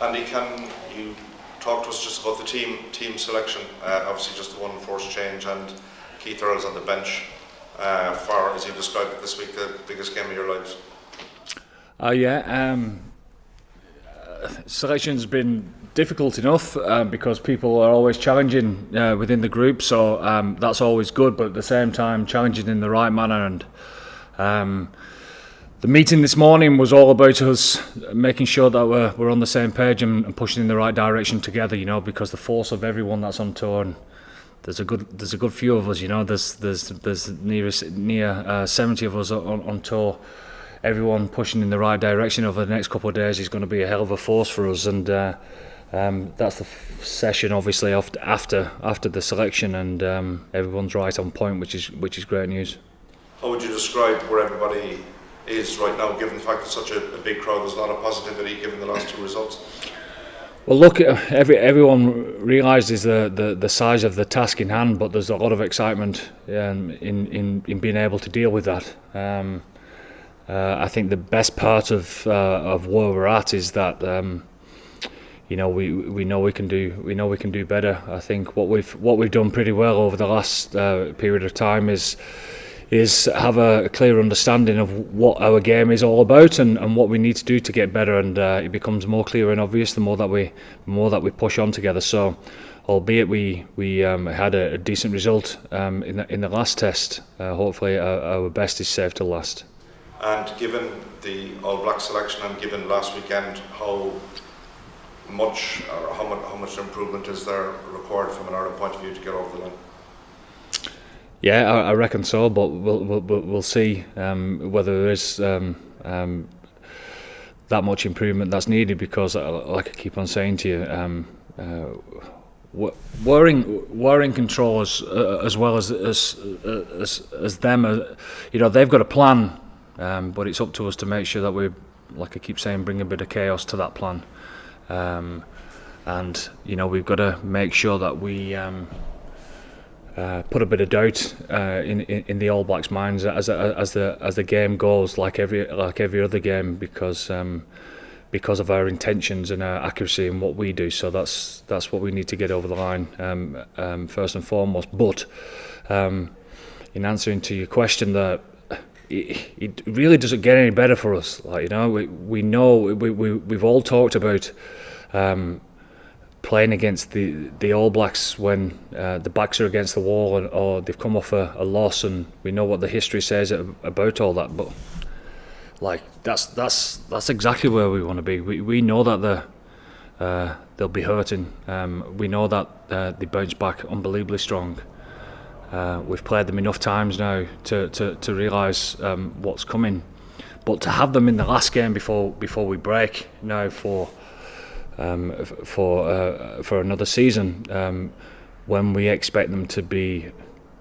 Andy, can you talk to us just about the team selection? Obviously just the one forced change, and Keith Earls on the bench for, as you described it this week, the biggest game of your lives. Selection's been difficult enough because people are always challenging within the group, so that's always good, but at the same time challenging in the right manner. And the meeting this morning was all about us making sure that we're on the same page and pushing in the right direction together, because the force of everyone that's on tour, and there's a good few of us, there's near 70 of us on tour. Everyone pushing in the right direction over the next couple of days is going to be a hell of a force for us, and that's the session obviously after the selection, and everyone's right on point, which is great news. How would you describe where everybody is right now, given the fact that such a big crowd? There's a lot of positivity given the last two results. Well, look, everyone realises the size of the task in hand, but there's a lot of excitement in being able to deal with that. I think the best part of where we're at is that we know we can do better. I think what we've done pretty well over the last period of time is have a clear understanding of what our game is all about and what we need to do to get better, and it becomes more clear and obvious the more that we push on together. So, albeit we had a decent result in the last test, hopefully our best is saved to last. And given the All Black selection and given last weekend, how much improvement is there required from an Ireland point of view to get over the line? Yeah, I reckon so, but we'll see whether there is that much improvement that's needed, because, like I keep on saying to you, we're in control as well as them. They've got a plan. But it's up to us to make sure that we, like I keep saying, bring a bit of chaos to that plan, and we've got to make sure that we put a bit of doubt in the All Blacks' minds as the game goes, like every other game, because of our intentions and our accuracy in what we do. So that's what we need to get over the line first and foremost. But in answering to your question, that it really doesn't get any better for us. We know we've all talked about playing against the All Blacks when the backs are against the wall, or they've come off a loss, and we know what the history says about all that. But that's exactly where we want to be. We know that they'll be hurting. We know that they bounce back unbelievably strong. We've played them enough times now to realise what's coming, but to have them in the last game before we break now for another season, when we expect them to be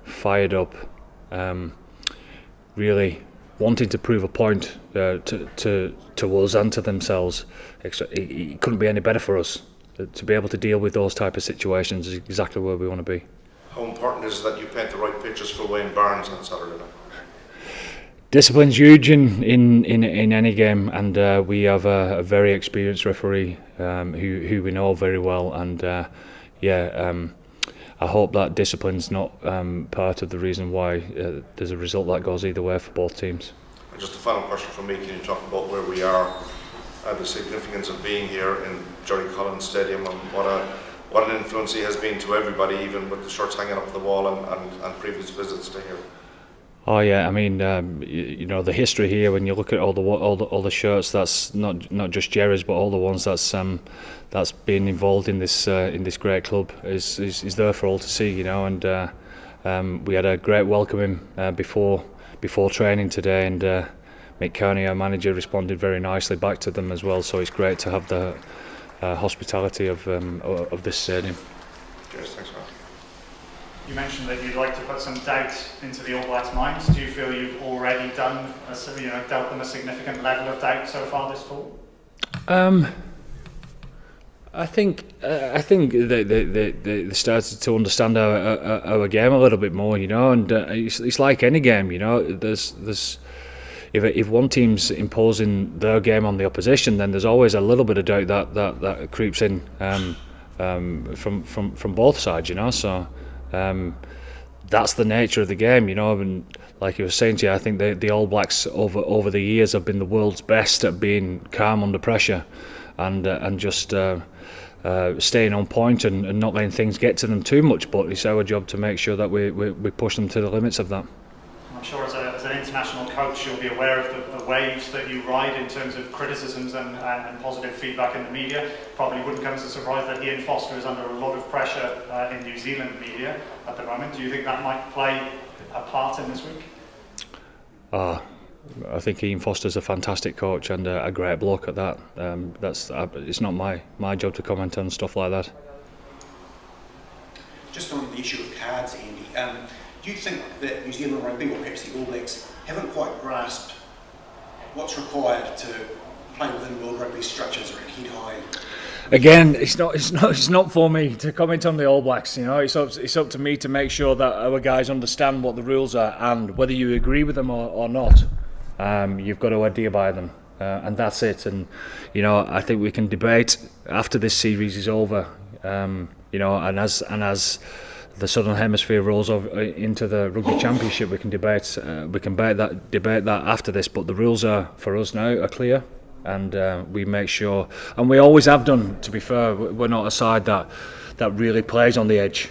fired up, really wanting to prove a point to us and to themselves, it couldn't be any better for us. To be able to deal with those type of situations is exactly where we want to be. How important is it that you paint the right pictures for Wayne Barnes on Saturday night? Discipline's huge in any game, and we have a very experienced referee who we know very well, and I hope that discipline's not part of the reason why there's a result that goes either way for both teams. And just a final question from me: can you talk about where we are, the significance of being here in Jerry Collins Stadium, and what an influence he has been to everybody, even with the shirts hanging up the wall and previous visits to here? Oh yeah, I mean, the history here. When you look at all the shirts, that's not just Jerry's, but all the ones that's been involved in this great club is there for all to see, And we had a great welcome before training today, and Mick Kearney, our manager, responded very nicely back to them as well. So it's great to have the hospitality of this stadium. Cheers, thanks, man. You mentioned that you'd like to put some doubt into the All Blacks' minds. Do you feel you've already dealt them a significant level of doubt so far this fall? I think they started to understand our game a little bit more, and it's like any game, There's if one team's imposing their game on the opposition, then there's always a little bit of doubt that creeps in from both sides, you know. So that's the nature of the game, you know. And like you were saying to you, I think the All Blacks over the years have been the world's best at being calm under pressure, and just staying on point and not letting things get to them too much. But it's our job to make sure that we push them to the limits of that. I'm sure as an international coach you'll be aware of the waves that you ride in terms of criticisms and positive feedback in the media. Probably wouldn't come as a surprise that Ian Foster is under a lot of pressure in New Zealand media at the moment. Do you think that might play a part in this week? I think Ian Foster's a fantastic coach and a great bloke at that. It's not my job to comment on stuff like that. Just on the issue of cards, Andy, do you think that New Zealand Rugby, or perhaps the All Blacks, haven't quite grasped what's required to play within World Rugby structures or head high? Again, it's not for me to comment on the All Blacks. You know, it's up to me to make sure that our guys understand what the rules are, and whether you agree with them or not, you've got to adhere by them, and that's it. And you know, I think we can debate after this series is over. You know, and as the Southern Hemisphere rolls over into the Rugby Championship, we can debate that after this. But the rules for us now are clear, and we make sure, and we always have done. To be fair, we're not a side that really plays on the edge.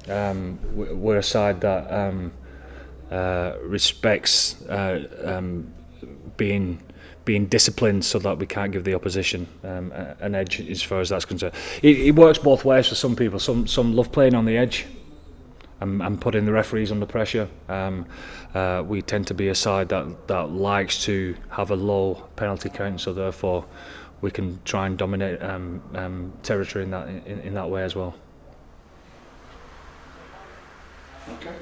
We're a side that respects being disciplined, so that we can't give the opposition an edge as far as that's concerned. It works both ways for some people. Some love playing on the edge and putting the referees under pressure. We tend to be a side that likes to have a low penalty count, so therefore we can try and dominate territory in that way as well. Okay.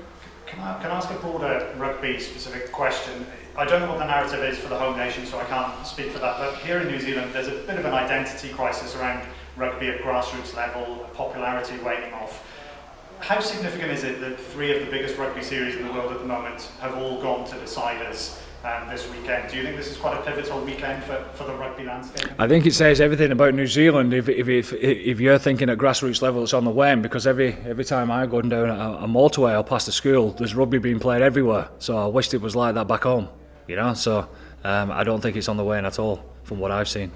Can I ask a broader rugby-specific question? I don't know what the narrative is for the home nation, so I can't speak for that. But here in New Zealand, there's a bit of an identity crisis around rugby at grassroots level, popularity waning off. How significant is it that 3 of the biggest rugby series in the world at the moment have all gone to deciders this weekend? Do you think this is quite a pivotal weekend for the rugby landscape? I think it says everything about New Zealand if you're thinking at grassroots level it's on the wane, because every time I go down a motorway or past a school, there's rugby being played everywhere. So I wished it was like that back home, you know. So I don't think it's on the wane at all from what I've seen.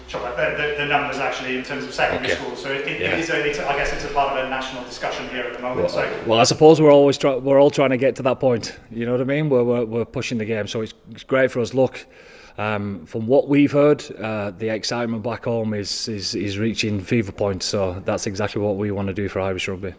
Sure, the numbers actually in terms of secondary schools. So I guess it's a part of a national discussion here at the moment. Well, I suppose we're all trying to get to that point. You know what I mean? We're pushing the game, so it's great for us. Look, from what we've heard, the excitement back home is reaching fever point. So that's exactly what we want to do for Irish rugby.